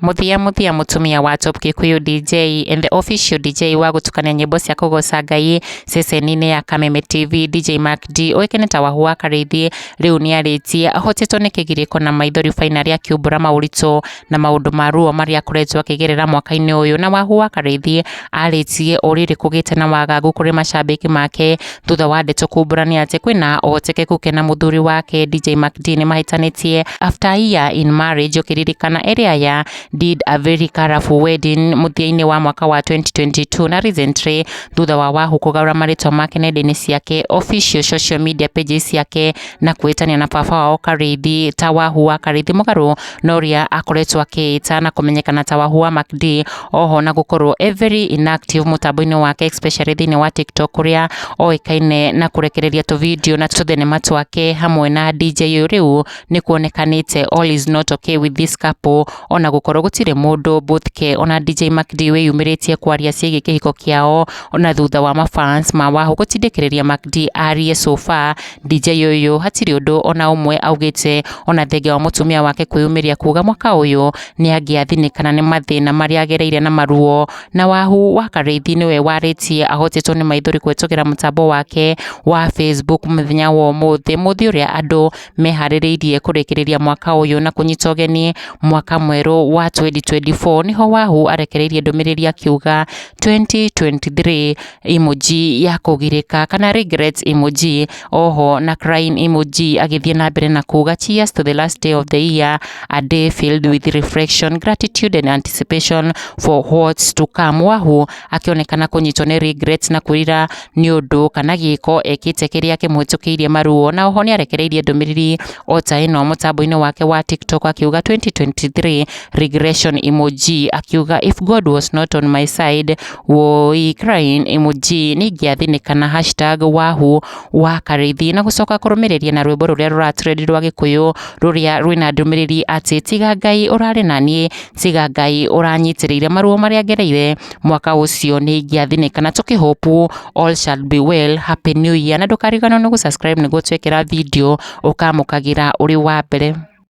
muthia mutumia wa Top Kikuyu DJ and the official DJ wa gutukania nyimbo cia kugoca Ngai ceceni-ini ya Kameme TV. DJ Mark D oikene ta Wahu wa Karithi riu ni aritie ahotetwo ni kigiriko na Maithori final ya Akiuga maurito na maundu Maruo maria akoretwo akigerera mwaka-ini uyu, na Wahu wa Karithi aritie uriri kugite na wagagu kuri macambiki make thutha wa ndeto kumburania ati kwina Ahotekete kena muthuri wake DJ Mark D ni mahitanitie after a year in marriage. Ukiririkana area ya did a very colorful wedding muthia-ini wa mwaka wa 2022, na recently thutha wa Wahu kugarura maritwa make nenda-ini ciake official social media pages yake na kwitania na baba wao Karithi ta Wahu wa Karithi mugaru noria akoretwo akiita na kumenyekana ta Wahu wa Mark D. Oho na gukorwo very inactive mutambo-ini wake especially thini wa TikTok kuria oikaine na kurekereria tu video na tuthenema twake hamwe na DJ riu ni kuonekanite all is not okay with this couple, ona gukorwo gutire mundu both ke ona DJ Mark D wiyumiritie kwaria ciĩgiĩ kĩhiko kiao ona thutha wa mafans ma Wahu gutindĩkĩrĩria Mark D arie so far. DJ uyu hatiri undu ona umwe augite ona thenge wa mutumia wake kwiyumiria kuga mwaka uyu ni angiathinikana ni mathina maria agereire na Maruo, na Wahu wa Karithi niwe waritie ahotetwo ni Maithori kwetũkĩra mutambo wake wa Facebook muthenya wa umuthi uria andu meharĩrĩirie kũrĩkĩrĩria mwaka uyu na kunyita ũgeni mwaka mweru wa 2024. Niho Wahu arekereirie ndũmĩrĩri akiuga 2023 emoji ya kugirika kana regret emoji, oho na crying emoji, agithie na mbere na kuga cheers to the last day of the year, a day filled with reflection, gratitude and anticipation for what's to come. Wahu akionekana kunyitwo ni regret na kwirira ni undu kana giko ekite kiria kimhĩtũkĩirie Maruo, na oho ni arekereirie ndũmĩrĩri ota ino mutambo-ini wake wa TikTok akiuga 2023 regression emoji, akiuga if God was not on my side woi crying emoji, ningiathinikana #Wahu wa Karithi, na gucoka kurumireria na rwimbo ruria ruratrend rwa Gikuyu ruria rwina ndũmĩrĩri ati tiga Ngai urari nanie, tiga Ngai uranyitĩrĩire Maruo maria ngereire mwaka ucio, ningiathinikana tukihope all shall be well. Happy new year, na ndukariganwo ni gusubscribe niguo twekera video ukamukagira uri wa mbere.